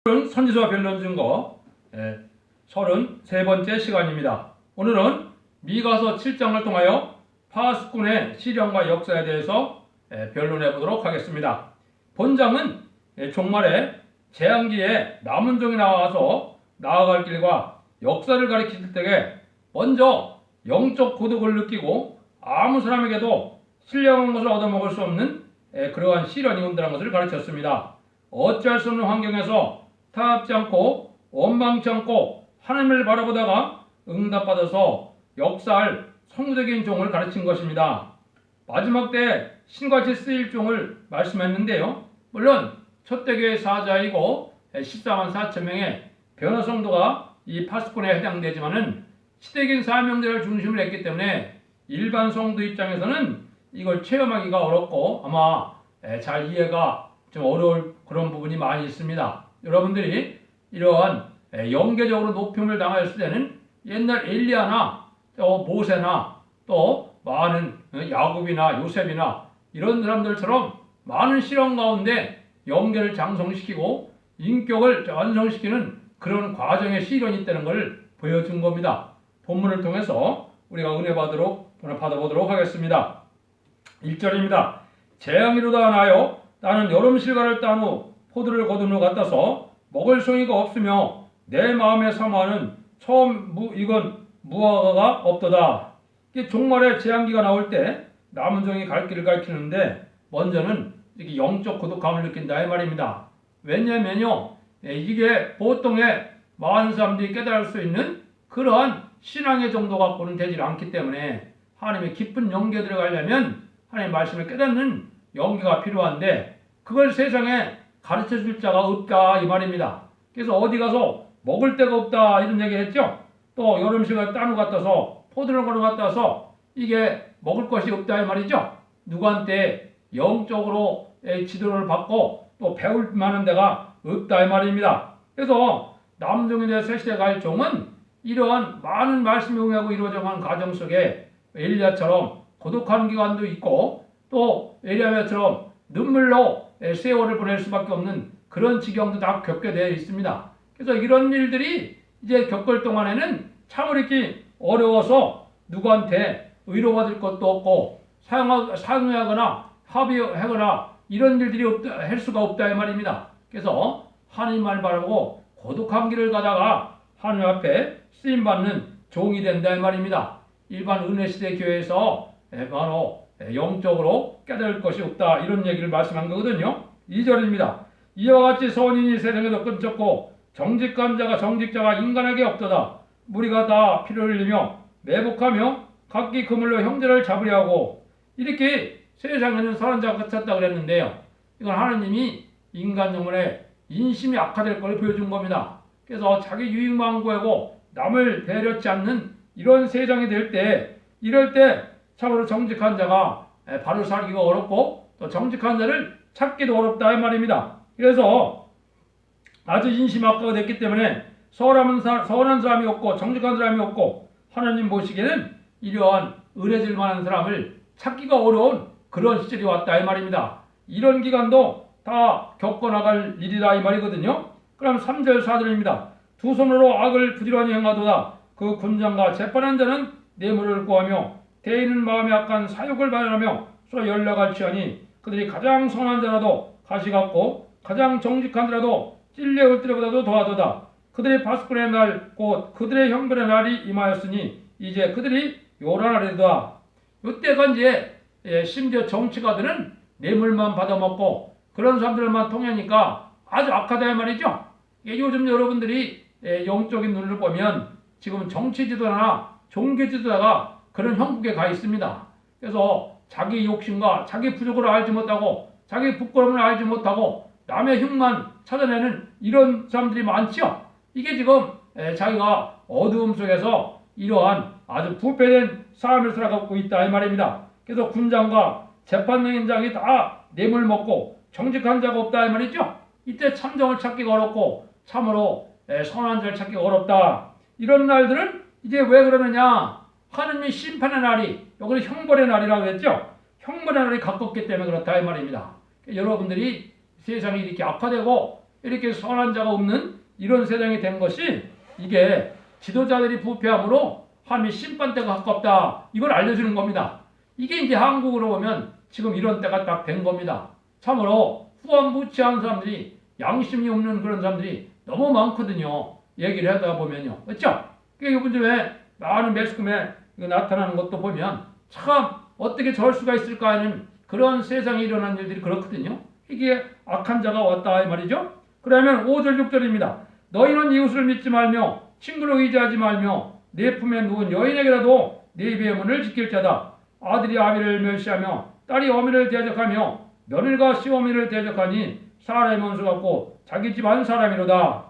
선지서 변론 증거 33번째 시간입니다. 오늘은 미가서 7장을 통하여 파수꾼의 시련과 역사에 대해서 변론해 보도록 하겠습니다. 본장은 종말에 재앙기에 남은 종이 나와서 나아갈 길과 역사를 가리킬 때에 먼저 영적 고독을 느끼고 아무 사람에게도 신령한 것을 얻어먹을 수 없는 그러한 시련이 온다는 것을 가르쳤습니다. 어찌할 수 없는 환경에서 타협지 않고 원망치 않고 하나님을 바라보다가 응답받아서 역사할 성도적인 종을 가르친 것입니다. 마지막 때 신같이 쓰일 종을 말씀했는데요. 물론 첫대교의 사자이고 14만 4천 명의 변화 성도가 이 파수꾼에 해당되지만은 시대적인 사명들을 중심으로 했기 때문에 일반 성도 입장에서는 이걸 체험하기가 어렵고 아마 잘 이해가 좀 어려울 그런 부분이 많이 있습니다. 여러분들이 이러한 영계적으로 높임을 당하였을 때는 옛날 엘리야나 모세나 또 많은 야곱이나 요셉이나 이런 사람들처럼 많은 시련 가운데 영계를 장성시키고 인격을 완성시키는 그런 과정의 시련이 있다는 것을 보여준 겁니다. 본문을 통해서 우리가 은혜 받아보도록 하겠습니다. 1절입니다. 재앙이로다 하여 나는 여름 실과를 딴 후 포도를 거둔 후 같아서 먹을 송이가 없으며 내 마음에 사모하는 이건 무화과가 없도다. 이게 종말에 재앙기가 나올 때 남은 종이 갈 길을 가르치는데 먼저는 이렇게 영적 고독감을 느낀다 이 말입니다. 왜냐면요 이게 보통의 많은 사람들이 깨달을 수 있는 그러한 신앙의 정도 갖고는 되질 않기 때문에 하나님의 깊은 영계에 들어가려면 하나님의 말씀을 깨닫는 영계가 필요한데 그걸 세상에 가르쳐줄 자가 없다 이 말입니다. 그래서 어디 가서 먹을 데가 없다 이런 얘기 했죠. 또 여름식을 따누 같아서 포도를 거는 같아서 이게 먹을 것이 없다 이 말이죠. 누구한테 영적으로 지도를 받고 또 배울 만한 데가 없다 이 말입니다. 그래서 남종에 대해서 시대 갈 종은 이러한 많은 말씀이 응하고 이루어져가는 과정 속에 엘리야처럼 고독한 기간도 있고 또 엘리야처럼 눈물로 세월을 보낼 수밖에 없는 그런 지경도 다 겪게 되어 있습니다. 그래서 이런 일들이 이제 겪을 동안에는 참으로 이렇게 어려워서 누구한테 위로받을 것도 없고 상의하거나 합의하거나 이런 일들이 할 수가 없다 이 말입니다. 그래서 하나님 말 바라보고 고독한 길을 가다가 하나님 앞에 쓰임받는 종이 된다 이 말입니다. 일반 은혜시대 교회에서 바로 영적으로 깨달을 것이 없다 이런 얘기를 말씀한 거거든요. 2절입니다. 이와 같이 선인이 세상에서 끊쳤고 정직자가 인간에게 없도다. 무리가 다 피를 흘리며 매복하며 각기 그물로 형제를 잡으려 하고 이렇게 세상에는 선한 자가 그쳤다 그랬는데요. 이건 하나님이 인간 영혼의 인심이 악화될 걸 보여준 겁니다. 그래서 자기 유익만 구하고 남을 배려치 않는 이런 세상이 될 때 이럴 때 참으로 정직한 자가 바로 살기가 어렵고 또 정직한 자를 찾기도 어렵다 이 말입니다. 그래서 아주 인심 악화가 됐기 때문에 선한 사람이 없고 정직한 사람이 없고 하나님 보시기에는 이러한 은혜질 만한 사람을 찾기가 어려운 그런 시절이 왔다 이 말입니다. 이런 기간도 다 겪어나갈 일이다 이 말이거든요. 그럼 3절 4절입니다. 두 손으로 악을 부지런히 행하도다. 그 군장과 재판한 자는 뇌물을 구하며 대인은 마음에 악한 사욕을 발현하며 서로 연락할 취하니 그들이 가장 선한 자라도 가시 같고 가장 정직한 자라도 찔레올 때보다도 더하도다. 그들의 파수꾼의 날 곧 그들의 형벌의 날이 임하였으니 이제 그들이 요란하리도다. 이때가 이제 심지어 정치가들은 뇌물만 받아먹고 그런 사람들만 통하니까 아주 악하다 이 말이죠. 요즘 여러분들이 영적인 눈을 보면 지금 정치 지도자나 종교 지도자가 그런 형국에 가 있습니다. 그래서 자기 욕심과 자기 부족을 알지 못하고 자기 부끄러움을 알지 못하고 남의 흉만 찾아내는 이런 사람들이 많죠. 이게 지금 자기가 어두움 속에서 이러한 아주 부패된 삶을 살아가고 있다 이 말입니다. 그래서 군장과 재판장이 다 뇌물 먹고 정직한 자가 없다 이 말이죠. 이때 참정을 찾기가 어렵고 참으로 선한 자를 찾기가 어렵다. 이런 날들은 이제 왜 그러느냐? 하느님의 심판의 날이 여기는 형벌의 날이라고 했죠. 형벌의 날이 가깝기 때문에 그렇다 이 말입니다. 여러분들이 세상이 이렇게 악화되고 이렇게 선한 자가 없는 이런 세상이 된 것이 이게 지도자들이 부패함으로 하나님의 심판대가 가깝다. 이걸 알려주는 겁니다. 이게 이제 한국으로 보면 지금 이런 때가 딱 된 겁니다. 참으로 후한무치한 사람들이 양심이 없는 그런 사람들이 너무 많거든요. 얘기를 하다 보면요. 그렇죠? 이분들의 많은 매스컴에 나타나는 것도 보면 참 어떻게 저럴 수가 있을까 하는 그런 세상에 일어난 일들이 그렇거든요. 이게 악한 자가 왔다 이 말이죠. 그러면 5절 6절입니다. 너희는 이웃을 믿지 말며 친구를 의지하지 말며 내 품에 누운 여인에게라도 네 입의 문을 지킬 자다. 아들이 아비를 멸시하며 딸이 어미를 대적하며 며느리가 시어미를 대적하니 사람의 원수 같고 자기 집안 사람이로다.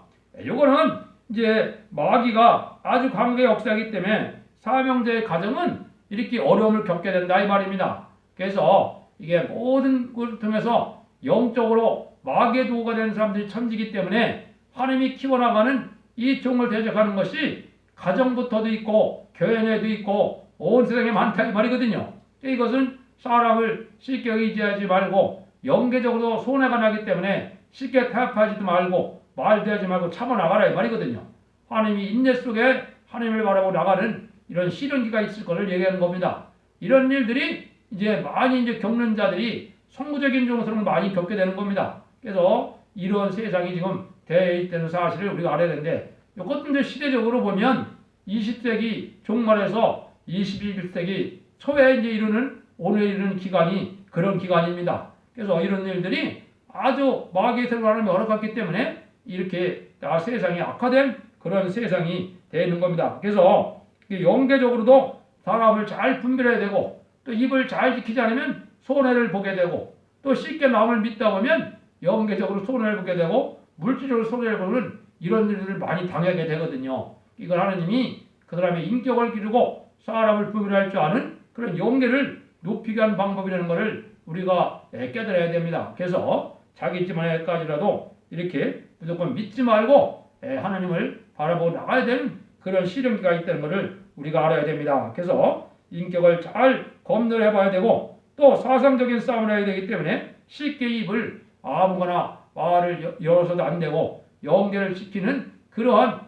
요거는 이제 마귀가 아주 강하게 역사하기 때문에 사명자의 가정은 이렇게 어려움을 겪게 된다 이 말입니다. 그래서 이게 모든 것을 통해서 영적으로 마귀의 도구가 되는 사람들이 천지기 때문에 하나님이 키워나가는 이 종을 대적하는 것이 가정부터도 있고 교회 내에도 있고 온 세상에 많다 이 말이거든요. 이것은 사람을 쉽게 의지하지 말고 영계적으로 손해가 나기 때문에 쉽게 타협하지도 말고 말대하지 말고 참아나가라 이 말이거든요. 하나님이 인내 속에 하나님을 바라보고 나가는 이런 시련기가 있을 것을 얘기하는 겁니다. 이런 일들이 이제 많이 이제 겪는 자들이 성구적인 종처럼 많이 겪게 되는 겁니다. 그래서 이런 세상이 지금 되어 있다는 사실을 우리가 알아야 되는데 이것도 이제 시대적으로 보면 20세기 종말에서 21세기 초에 이제 이르는 오늘 이르는 기간이 그런 기간입니다. 그래서 이런 일들이 아주 마귀의 들어가는 어렵기 때문에 이렇게 세상이 악화된 그런 세상이 되는 겁니다. 그래서 영계적으로도 사람을 잘 분별해야 되고 또 입을 잘 지키지 않으면 손해를 보게 되고 또 쉽게 남을 믿다 보면 영계적으로 손해를 보게 되고 물질적으로 손해를 보는 이런 일들을 많이 당하게 되거든요. 이걸 하나님이 그 사람의 인격을 기르고 사람을 분별할 줄 아는 그런 영계를 높이게 하는 방법이라는 것을 우리가 깨달아야 됩니다. 그래서 자기 집안에까지라도 이렇게 무조건 믿지 말고 하나님을 바라보고 나가야 되는 그런 시련기가 있다는 것을 우리가 알아야 됩니다. 그래서 인격을 잘 검토를 해봐야 되고 또 사상적인 싸움을 해야 되기 때문에 쉽게 입을 아무거나 말을 열어서도 안 되고 영계를 지키는 그러한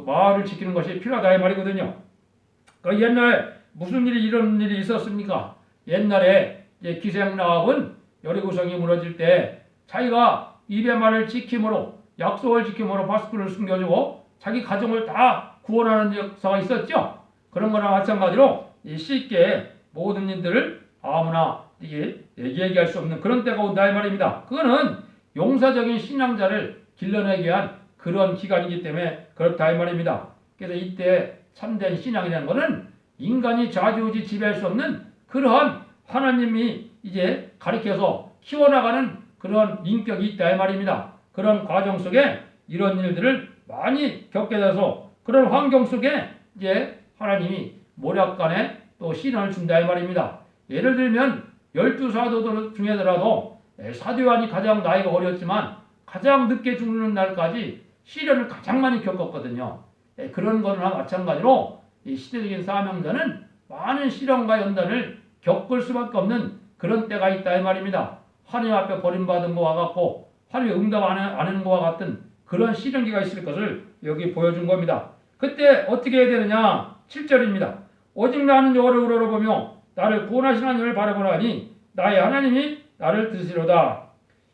말을 지키는 것이 필요하다 이 말이거든요. 옛날에 무슨 이런 일이 있었습니까? 옛날에 기생라합은 여리고성이 무너질 때 자기가 입의 말을 지킴으로 약속을 지킴으로 바스크를 숨겨주고 자기 가정을 다 구원하는 역사가 있었죠. 그런 거나 마찬가지로 쉽게 모든 일들을 아무나 얘기할 수 없는 그런 때가 온다 이 말입니다. 그거는 용사적인 신앙자를 길러내기 위한 그런 기간이기 때문에 그렇다 이 말입니다. 그래서 이때 참된 신앙이라는 것은 인간이 좌지우지 지배할 수 없는 그러한 하나님이 이제 가리켜서 키워나가는 그런 인격이 있다 이 말입니다. 그런 과정 속에 이런 일들을 많이 겪게 돼서 그런 환경 속에 이제 하나님이 모략간에 또 시련을 준다 이 말입니다. 예를 들면 12사도 중에더라도 사도요한이 가장 나이가 어렸지만 가장 늦게 죽는 날까지 시련을 가장 많이 겪었거든요. 그런 거나 마찬가지로 이 시대적인 사명자는 많은 시련과 연단을 겪을 수밖에 없는 그런 때가 있다 이 말입니다. 하나님 앞에 버림받은 것과 같고 하나님의 응답 안 하는 것과 같은 그런 시련기가 있을 것을 여기 보여준 겁니다. 그때 어떻게 해야 되느냐? 7절입니다. 오직 나는 여호와를 우러러보며 나를 구원하시는 하나님을 바라보나니 나의 하나님이 나를 들으시로다.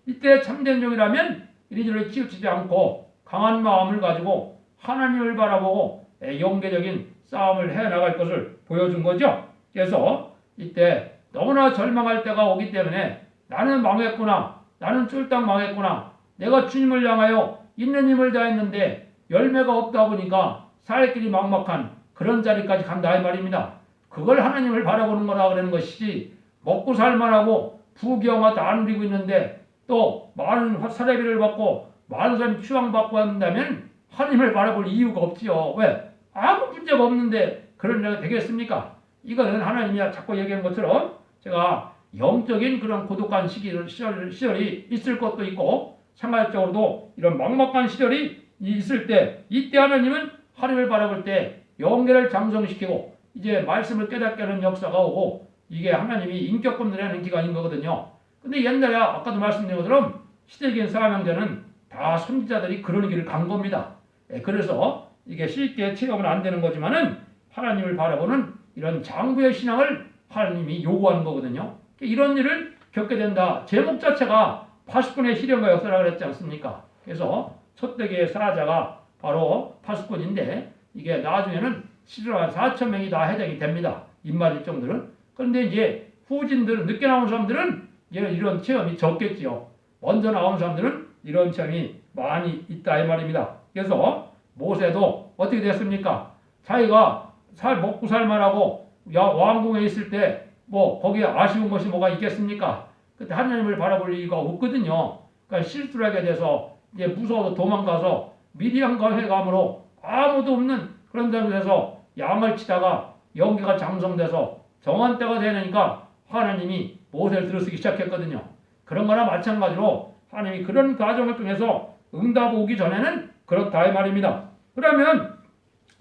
이때 참된 종이라면 이리저리 치우치지 않고 강한 마음을 가지고 하나님을 바라보고 영계적인 싸움을 해나갈 것을 보여준 거죠. 그래서 이때 너무나 절망할 때가 오기 때문에 나는 망했구나, 나는 쫄딱 망했구나, 내가 주님을 향하여 있는 힘을 다했는데 열매가 없다 보니까 살 길이 막막한 그런 자리까지 간다 이 말입니다. 그걸 하나님을 바라보는 거라 그러는 것이지 먹고 살만하고 부귀영화 다 누리고 있는데 또 많은 사례비를 받고 많은 사람이 추앙받고 한다면 하나님을 바라볼 이유가 없지요. 왜? 아무 문제가 없는데 그런 일이 되겠습니까? 이거는 하나님이 자꾸 얘기하는 것처럼 제가 영적인 그런 고독한 시절이 있을 것도 있고 생활적으로도 이런 막막한 시절이 있을 때 이때 하나님은 하나님을 바라볼 때 영계를 장성시키고 이제 말씀을 깨닫게 하는 역사가 오고 이게 하나님이 인격 검증하는 기간인 거거든요. 근데 옛날에 아까도 말씀드린 것처럼 시대적인 사명제는 다 선지자들이 그런 길을 간 겁니다. 그래서 이게 쉽게 체험은 안 되는 거지만은 하나님을 바라보는 이런 장부의 신앙을 하나님이 요구하는 거거든요. 이런 일을 겪게 된다. 제목 자체가 파수꾼의 시련과 역사라고 그랬지 않습니까? 그래서 첫대기의 사자가 바로 파수꾼인데 이게 나중에는 7만 4천 명이 다 해당이 됩니다. 입맛 일정들은. 그런데 이제 후진들은 늦게 나온 사람들은 이런 체험이 적겠지요. 먼저 나온 사람들은 이런 체험이 많이 있다 이 말입니다. 그래서 모세도 어떻게 됐습니까? 자기가 먹고 살만하고 왕궁에 있을 때 뭐 거기에 아쉬운 것이 뭐가 있겠습니까? 그때 하나님을 바라볼 이유가 없거든요. 그러니까 실수를 하게 돼서 이제 무서워서 도망가서 미디안강에 가므로 아무도 없는 그런 데서 양을 치다가 연기가 장성돼서 정한 때가 되니까 하나님이 모세를 들어쓰기 시작했거든요. 그런 거나 마찬가지로 하나님이 그런 과정을 통해서 응답 오기 전에는 그렇다 이 말입니다. 그러면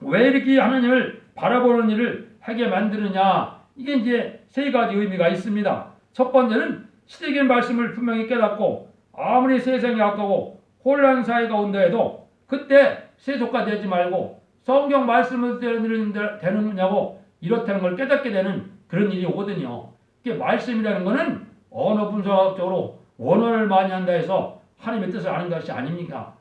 왜 이렇게 하나님을 바라보는 일을 하게 만드느냐? 이게 이제 세 가지 의미가 있습니다. 첫 번째는 시대적인 말씀을 분명히 깨닫고 아무리 세상이 악하고 혼란 사회가 온다 해도 그때 세속화 되지 말고 성경 말씀을 되느냐고 이렇다는 걸 깨닫게 되는 그런 일이 오거든요. 이게 말씀이라는 것은 언어 분석학적으로 원어를 많이 한다 해서 하나님의 뜻을 아는 것이 아닙니까?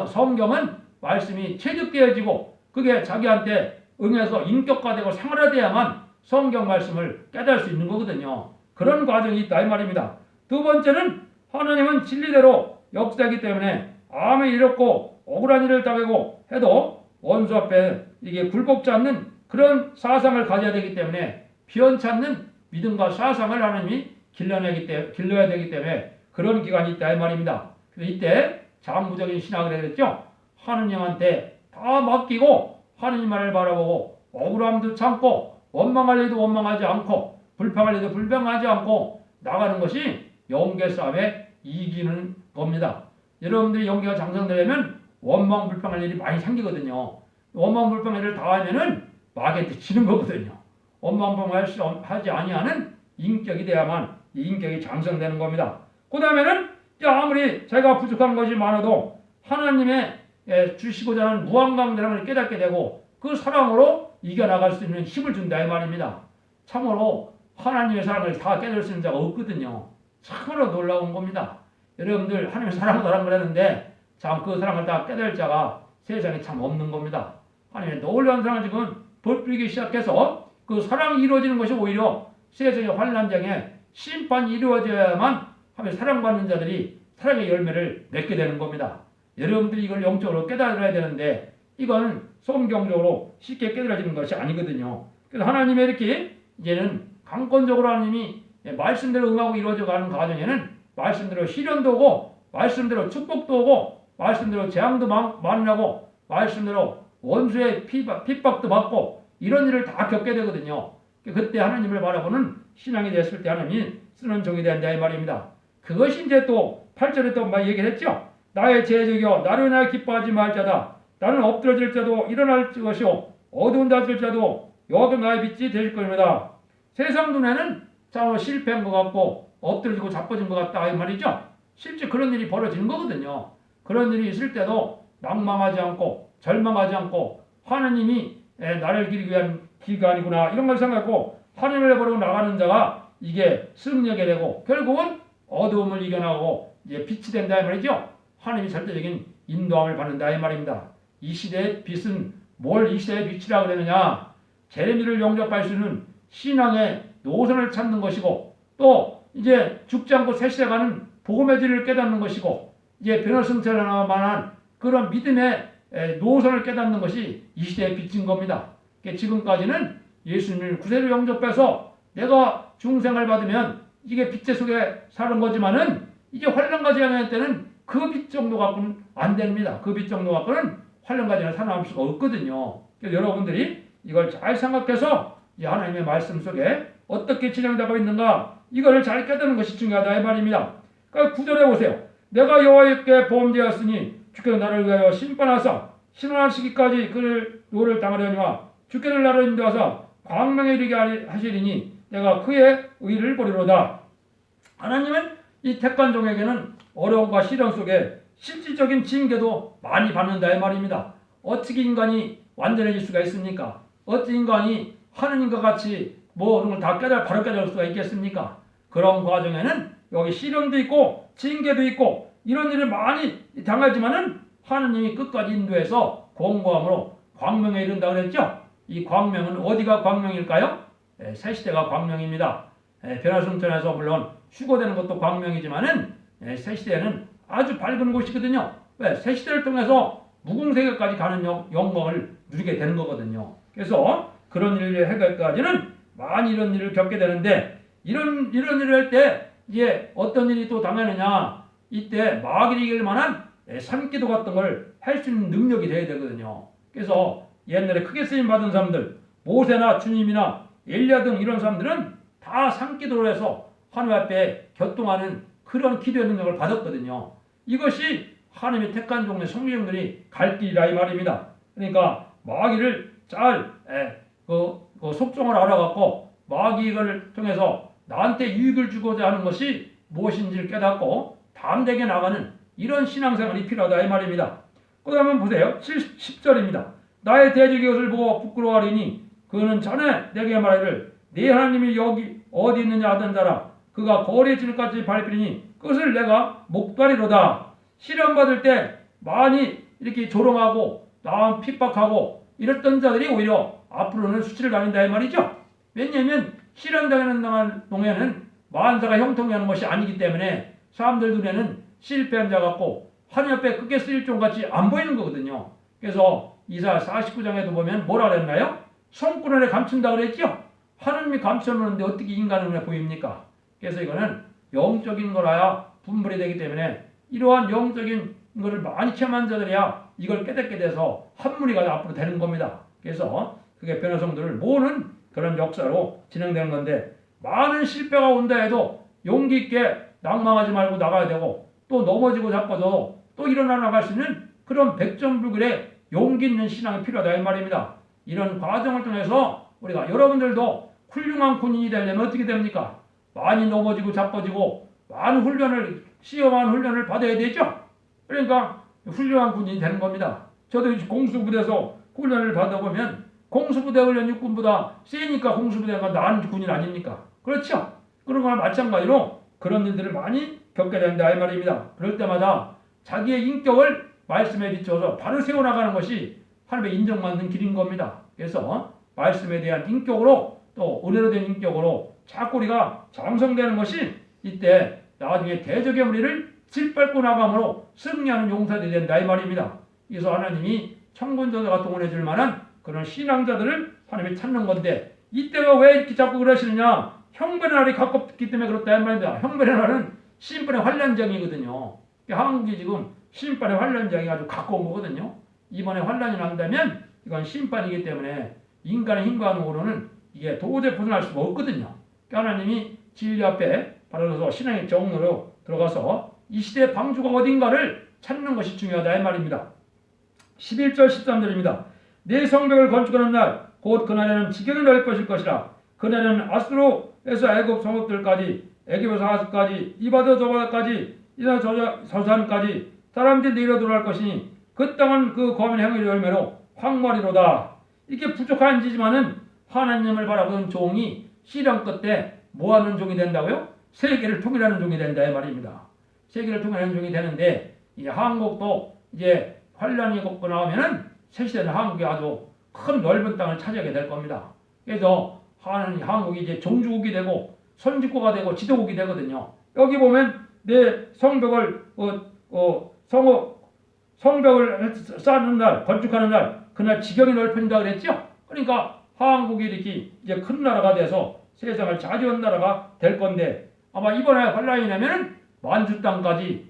성경은 말씀이 체득되어지고 그게 자기한테 응해서 인격화되고 생활화돼야만 성경 말씀을 깨달을 수 있는 거거든요. 그런 과정이 있다 이 말입니다. 두 번째는 하나님은 진리대로 역사하기 때문에 아무리 이렇고 억울한 일을 당하고 해도 원수 앞에 이게 굴복지 않는 그런 사상을 가져야 되기 때문에 변찮는 믿음과 사상을 하나님이 길러야 되기 때문에 그런 기간이 있다 이 말입니다. 그래서 이때 장부적인 신학을 했죠. 하느님한테 다 맡기고 하느님 말을 바라보고 억울함도 참고 원망할 일도 원망하지 않고 불평할 일도 불평하지 않고 나가는 것이 영계 싸움에 이기는 겁니다. 여러분들이 영계가 장성되려면 원망 불평할 일이 많이 생기거든요. 원망 불평할 일을 다 하면은 마귀한테 지는 거거든요. 원망 불평하지 아니하는 인격이 돼야만 이 인격이 장성되는 겁니다. 그 다음에는 아무리 제가 부족한 것이 많아도 하나님의 주시고자 하는 무한강대함을 깨닫게 되고 그 사랑으로 이겨나갈 수 있는 힘을 준다 이 말입니다. 참으로 하나님의 사랑을 다 깨달을 수 있는 자가 없거든요. 참으로 놀라운 겁니다. 여러분들 하나님의 사랑을 그랬는데 참 그 사랑을 다 깨달을 자가 세상에 참 없는 겁니다. 하나님의 놀라운 사랑을 지금 벌뿌리기 시작해서 그 사랑이 이루어지는 것이 오히려 세상의 환난장에 심판이 이루어져야만 하면 사랑받는 자들이 사랑의 열매를 맺게 되는 겁니다. 여러분들이 이걸 영적으로 깨달아야 되는데 이건 성경적으로 쉽게 깨달아지는 것이 아니거든요. 그래서 하나님의 이렇게 이제는 강권적으로 하나님이 말씀대로 응하고 이루어져 가는 과정에는 말씀대로 시련도 오고 말씀대로 축복도 오고 말씀대로 재앙도 만나고 말씀대로 원수의 핍박도 받고 이런 일을 다 겪게 되거든요. 그때 하나님을 바라보는 신앙이 됐을 때 하나님이 쓰는 종이 된다 이 말입니다. 그것이 이제 또 8절에 또 얘기를 했죠. 나의 제적이여 나로 인하여 기뻐하지 말자다. 나는 엎드러질 자도 일어날 것이요 어두운 데들 자도 여호와가 나의 빛이 되실 것입니다. 세상 눈에는 참 실패한 것 같고 엎드러지고 자빠진 것 같다 이 말이죠. 실제 그런 일이 벌어지는 거거든요. 그런 일이 있을 때도 낭망하지 않고 절망하지 않고 하나님이 나를 기리기 위한 길가 아니구나 이런 걸 생각하고 하나님을 바라보고 나가는 자가 이게 승리하게 되고 결국은 어두움을 이겨나가고 이제 빛이 된다 이 말이죠. 하나님이 절대적인 인도함을 받는다 이 말입니다. 이 시대의 빛은 뭘 이 시대의 빛이라 그러느냐? 제레미를 영접할 수 있는 신앙의 노선을 찾는 것이고 또 이제 죽지 않고 새 시대가는 복음의 진리를 깨닫는 것이고 이제 변화승천할 만한 그런 믿음의 노선을 깨닫는 것이 이 시대의 빛인 겁니다. 지금까지는 예수님을 구세로 영접해서 내가 중생을 받으면 이게 빛의 속에 사는 거지만은 이제 환란까지 하는 때는 그 빛 정도 갖고는 안 됩니다. 그 빛 정도 갖고는 환란까지는 살아남을 수가 없거든요. 여러분들이 이걸 잘 생각해서 하나님의 말씀 속에 어떻게 진행되고 있는가 이걸 잘 깨닫는 것이 중요하다 이 말입니다. 그러니까 9절에 보세요. 내가 여호와께 보험되었으니 주께서 나를 위하여 심판하사 신원하시기까지 그를 노를 당하려니와 주께서 나를 인도하사 광명에 이르게 하시리니 내가 그의 의를 보리로다. 하나님은 이 택관종에게는 어려움과 시련 속에 실질적인 징계도 많이 받는다 이 말입니다. 어떻게 인간이 완전해질 수가 있습니까? 어떻게 인간이 하느님과 같이 모든 걸 다 바로 깨달을 수가 있겠습니까? 그런 과정에는 여기 시련도 있고 징계도 있고 이런 일을 많이 당하지만은 하느님이 끝까지 인도해서 공고함으로 광명에 이른다 그랬죠? 이 광명은 어디가 광명일까요? 새시대가 광명입니다. 변화성천에서 물론 휴거되는 것도 광명이지만은 새시대는 아주 밝은 곳이거든요. 왜? 새시대를 통해서 무궁세계까지 가는 영광을 누리게 되는 거거든요. 그래서 그런 일을 해결까지는 많이 이런 일을 겪게 되는데 이런 일을 할 때 이제 어떤 일이 또 당하느냐 이때 마귀를 이길 만한 산기도 같은 걸 할 수 있는 능력이 돼야 되거든요. 그래서 옛날에 크게 쓰임 받은 사람들 모세나 주님이나 엘리야 등 이런 사람들은 다 산기도를 해서 하나님 앞에 겨통하는 그런 기도의 능력을 받았거든요. 이것이 하나님의 택한 종의 성령들이 갈 길이라 이 말입니다. 그러니까 마귀를 잘 속성을 알아갖고 마귀를 통해서 나한테 유익을 주고자 하는 것이 무엇인지를 깨닫고 담대하게 나가는 이런 신앙생활이 필요하다 이 말입니다. 그 다음에 보세요. 10절입니다. 나의 대적의 것을 보고 부끄러워하리니 그는 전에 내게 말하기를 네 하나님이 여기 어디 있느냐 하던 자라 그가 거리에 지는까지 밟히니 그것을 내가 목다리로다. 시련받을 때 많이 이렇게 조롱하고 남 핍박하고 이랬던 자들이 오히려 앞으로는 수치를 당한다 이 말이죠. 왜냐하면 시련당하는 동에는 만사가 형통하는 것이 아니기 때문에 사람들 눈에는 실패한 자 같고 하나님 앞에 크게 쓰일 종같이 안 보이는 거거든요. 그래서 이사야 49장에도 보면 뭐라 그랬나요? 손끝 안에 감춘다 그랬죠? 하나님이 감춰놓는데 어떻게 인간의 눈에 보입니까? 그래서 이거는 영적인 거라야 분별이 되기 때문에 이러한 영적인 것을 많이 체험한 자들이야 이걸 깨닫게 돼서 한 무리가 앞으로 되는 겁니다. 그래서 그게 변화성들을 모으는 그런 역사로 진행되는 건데 많은 실패가 온다 해도 용기 있게 낭망하지 말고 나가야 되고 또 넘어지고 자빠져도 또 일어나 나갈 수 있는 그런 백전불굴의 용기 있는 신앙이 필요하다 이 말입니다. 이런 과정을 통해서 우리가 여러분들도 훌륭한 군인이 되려면 어떻게 됩니까? 많이 넘어지고 자빠지고 많은 훈련을 시험한 훈련을 받아야 되죠. 그러니까 훌륭한 군인이 되는 겁니다. 저도 공수부대에서 훈련을 받아보면 공수부대 훈련 육군보다 세니까 공수부대가 나은 군인 아닙니까? 그렇죠? 그런 거나 마찬가지로 그런 일들을 많이 겪게 된다 이 말입니다. 그럴 때마다 자기의 인격을 말씀에 비춰서 바로 세워나가는 것이 하나님의 인정받는 길인 겁니다. 그래서 말씀에 대한 인격으로 또 은혜로 된 인격으로 자꾸 우리가 장성되는 것이 이때 나중에 대적의 무리를 짓밟고 나감으로 승리하는 용사들이 된다 이 말입니다. 그래서 하나님이 청군자들과 동원해 줄 만한 그런 신앙자들을 하나님이 찾는 건데 이때가 왜 이렇게 자꾸 그러시느냐? 형벌의 날이 가깝기 때문에 그렇다 이 말입니다. 형벌의 날은 심판의 환란장이거든요. 한국이 지금 심판의 환란장이 아주 가까운 거거든요. 이번에 환란이 난다면 이건 심판이기 때문에 인간의 힘과 능으로는 이게 도저히 벗어날 수가 없거든요. 하나님이 진리 앞에 바로 신앙의 정으로 들어가서 이 시대의 방주가 어딘가를 찾는 것이 중요하다 이 말입니다. 11절 13절입니다. 내 성벽을 건축하는 날 곧 그날에는 지경이 넓을 것이라 그날에는 아수르에서 애굽 성읍들까지 애굽에서 하스까지 이바도 저바다까지 이나 저산까지 사람들이 내려 들어갈 것이니 그 땅은 그 거민의 행위의 열매로 황무하리로다. 이렇게 부족한 지지만은 하나님을 바라보는 종이 시련 끝에 뭐하는 종이 된다고요? 세계를 통일하는 종이 된다 이 말입니다. 세계를 통일하는 종이 되는데 이 한국도 이제 환란이 걷고 나오면은 새시대는 한국이 아주 큰 넓은 땅을 차지하게 될 겁니다. 그래서 한국이 이제 종주국이 되고 선진국가 되고 지도국이 되거든요. 여기 보면 내 성벽을 성벽을 쌓는 날, 건축하는 날, 그날 지경이 넓혀진다 그랬죠. 그러니까 한국이 이렇게 이제 큰 나라가 돼서 세상을 차지한 나라가 될 건데 아마 이번에 환란이 나면은 만주 땅까지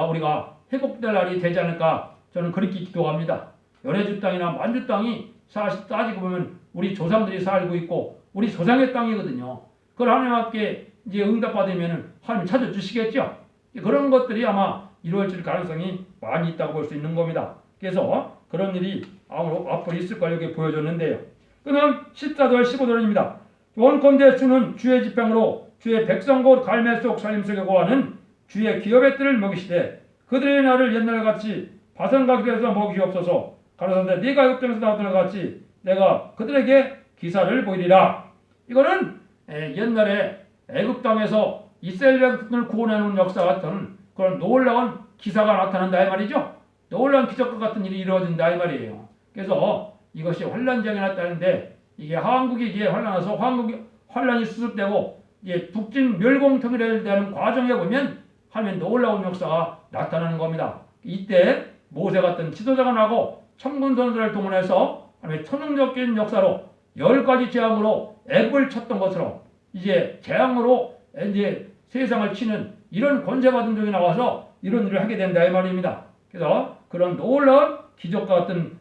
우리가 회복될 날이 되지 않을까 저는 그렇게 기도합니다. 연해주 땅이나 만주 땅이 사실 따지고 보면 우리 조상들이 살고 있고 우리 조상의 땅이거든요. 그걸 하나님 앞에 이제 응답받으면 하나님 찾아주시겠죠. 그런 것들이 아마 이루어질 가능성이 많이 있다고 볼 수 있는 겁니다. 그래서 그런 일이 앞으로 있을 걸 여기 보여줬는데요. 그럼 14절 15절입니다. 원컨대 주는 주의 지팡이로 주의 백성 곧 갈매 속 살림 속에 거하는 주의 기업의 뜰을 먹이시되 그들의 나를 옛날같이 바산과 길에서 먹이시옵소서. 가로사대 네가 애굽 땅에서 나왔던 것 같이 내가 그들에게 기사를 보이리라. 이거는 옛날에 애굽 땅에서 이스라엘 백성을 구원해놓은 역사 같은 그런 놀라운 기사가 나타난다 이 말이죠. 놀라운 기적과 같은 일이 이루어진다 이 말이에요. 그래서 이것이 환란장에 났다는데 이게 한국이 이제 환란해서 환란이 수습되고 이제 북진 멸공통일에 대한 과정에 보면 하면 놀라운 역사가 나타나는 겁니다. 이때 모세 같은 지도자가 나고 천군 선수를 동원해서 하나님의 천연적인 역사로 10가지 재앙으로 애굽을 쳤던 것처럼 이제 재앙으로 이제 세상을 치는 이런 권세받은 종이 나와서 이런 일을 하게 된다 이 말입니다. 그래서 그런 놀라운 기적과 같은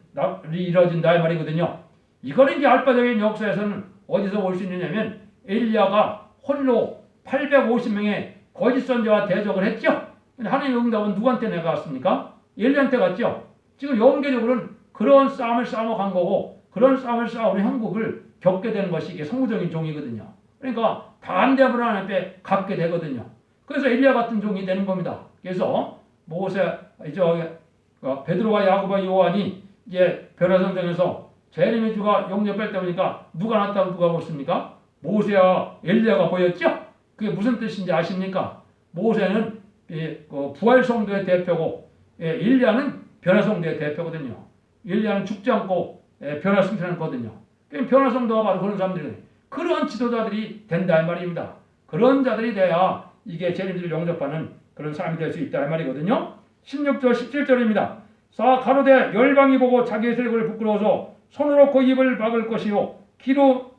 일이 이루어진다 이 말이거든요. 이거는 이제 알파적인 역사에서는 어디서 볼 수 있느냐면 엘리야가 홀로 850명의 거짓 선지자와 대적을 했죠. 근데 하나님의 응답은 누구한테 내려갔습니까? 엘리야한테 갔죠. 지금 영계적으로는 그런 싸움을 싸워간 거고 그런 싸움을 싸우는 형국을 겪게 되는 것이 이게 성우적인 종이거든요. 그러니까 반대하면 하나님께 갖게 되거든요. 그래서 엘리야 같은 종이 되는 겁니다. 그래서 모세, 베드로와 야고보와 요한이 이제 변화성전에서 재림의 주가 영접할 때 보니까 누가 나타나고 누가 보습니까? 모세와 엘리야가 보였죠? 그게 무슨 뜻인지 아십니까? 모세는 부활 성도의 대표고 엘리야는 변화 성도의 대표거든요. 엘리야는 죽지 않고 변화 승천하거든요. 변화 성도가 바로 그런 사람들이에요. 그런 지도자들이 된다 이 말입니다. 그런 자들이 돼야 이게 재림을 영접하는 그런 사람이 될 수 있다 이 말이거든요. 16절 17절입니다. 가로되 열방이 보고 자기의 세력을 부끄러워서 손으로 그 입을 막을 것이요 귀로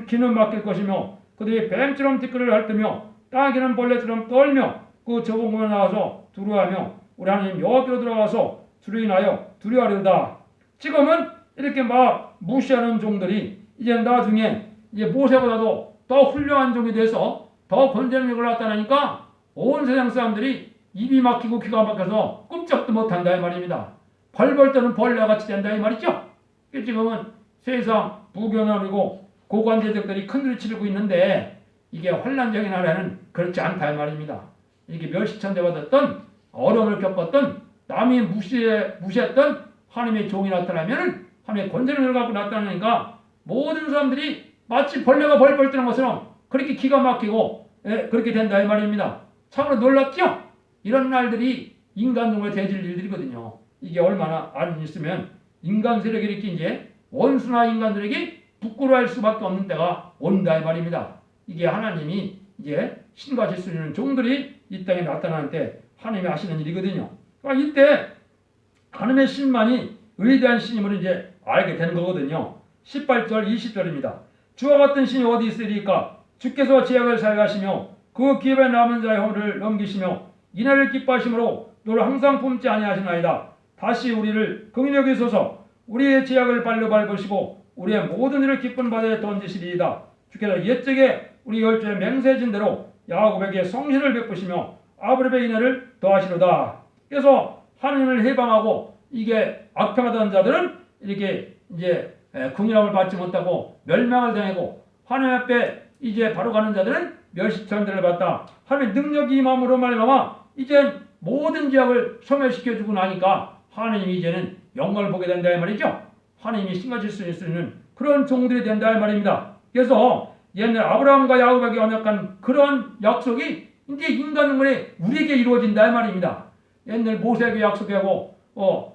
귀는 막힐 것이며 그들이 뱀처럼 티끌을 핥으며 땅에는 벌레처럼 떨며 그 저공에 나와서 두려워하며 우리 하나님 여호와께로 들어가서 주를 인하여 두려워하려다. 지금은 이렇게 막 무시하는 종들이 이제 나중에 이제 모세보다도 더 훌륭한 종이 돼서 더 권세력을 나타나니까 온 세상 사람들이 입이 막히고 귀가 막혀서 꼼짝도 못한다 이 말입니다. 벌벌 떠는 벌레와 같이 된다 이 말이죠. 지금은 세상 부교남이고 고관대적들이 큰소리 치르고 있는데 이게 환란적인 나라는 그렇지 않다 이 말입니다. 이게 멸시천대 받았던 어려움을 겪었던 남이 무시했던 하나님의 종이 나타나면 하나님의 권세를 갖고 나타나니까 모든 사람들이 마치 벌레가 벌벌 뜨는 것처럼 그렇게 기가 막히고 그렇게 된다 이 말입니다. 참으로 놀랍죠? 이런 날들이 인간종을 대질 일들이거든요. 이게 얼마나 안 있으면 인간 세력이 이렇게 이제 원수나 인간들에게 부끄러워할 수밖에 없는 때가 온다 이 말입니다. 이게 하나님이 이제 신과 질서 있는 종들이 이 땅에 나타나는 때 하나님이 하시는 일이거든요. 그러니까 이때 하나님의 신만이 의대한 신임을 이제 알게 되는 거거든요. 18절 20절입니다. 주와 같은 신이 어디 있으리까? 주께서 제약을 사용하시며 그 기업에 남은 자의 허물을 넘기시며 이날을 기뻐하심으로 너를 항상 품지 아니하시나이다. 다시 우리를 긍휼히 여기소서. 우리의 제약을 발로 밟으시고 우리의 모든 일을 기쁜 바다에 던지시리이다. 주께서 옛적에 우리 열조의 맹세진 대로 야곱에게 성신을 베푸시며 아브라함의 인애를 더하시로다. 그래서 하나님을 해방하고 이게 악평하던 자들은 이렇게 이제 긍휼함을 받지 못하고 멸망을 당하고 하나님 앞에 이제 바로 가는 자들은 멸시천대를 받다. 하나님의 능력이 임함으로 말미암아 이제 모든 지역을 소멸시켜주고 나니까 하나님이 이제는 영광을 보게 된다 이 말이죠. 하나님이 신가질 수 있는 그런 종들이 된다 이 말입니다. 그래서 옛날 아브라함과 야곱에게 언약한 그런 약속이 이제 인간 눈물에 우리에게 이루어진다 이 말입니다. 옛날 모세에게 약속하고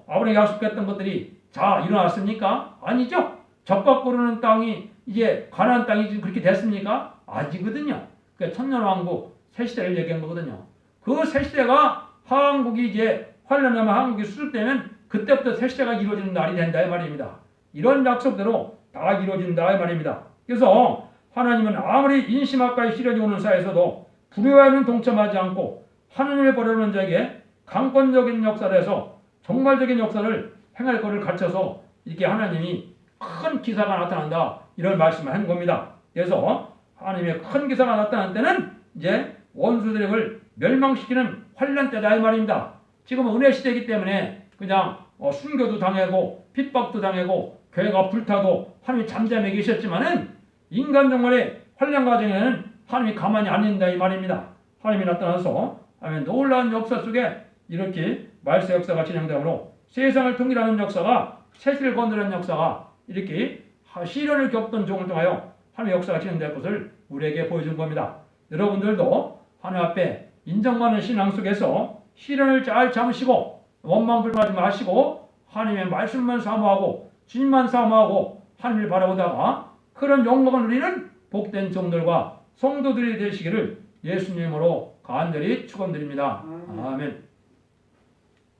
아브라함에게 약속했던 것들이 자 일어났습니까? 아니죠. 적과 고르는 땅이 이제 가나안 땅이 지금 그렇게 됐습니까? 아니거든요. 그러니까 천년왕국 새 시대를 얘기한 거거든요. 그 새 시대가 한국이 이제 환란하면 한국이 수습되면 그때부터 새 시대가 이루어지는 날이 된다 이 말입니다. 이런 약속대로 다 이루어진다 이 말입니다. 그래서 하나님은 아무리 인심학과의 시련이 오는 사회에서도 불효에는 동참하지 않고 하나님을 버리는 자에게 강권적인 역사를 해서 정말적인 역사를 행할 것을 갖춰서 이렇게 하나님이 큰 기사가 나타난다 이런 말씀을 한 겁니다. 그래서 하나님의 큰 기사가 나타난 때는 이제 원수들을 멸망시키는 환란 때다 이 말입니다. 지금은 은혜 시대이기 때문에 그냥 순교도 당하고 핍박도 당하고 교회가 불타도 하나님이 잠잠해 계셨지만은 인간 정말의 환란 과정에는 하나님이 가만히 안 있는다 이 말입니다. 하나님이 나타나서 하면 놀라운 역사 속에 이렇게 말세 역사가 진행되므로 세상을 통일하는 역사가 세세를 건드리는 역사가 이렇게 시련을 겪던 종을 통하여 하나님의 역사가 진행될 것을 우리에게 보여준 겁니다. 여러분들도 하나님 앞에 인정받는 신앙 속에서 시련을 잘 참으시고 원망불평하지 마시고 하나님의 말씀만 사모하고 주님만 사모하고 하나님을 바라보다가 그런 영광을 누리는 복된 종들과 성도들이 되시기를 예수님으로 간절히 축원드립니다. 아멘.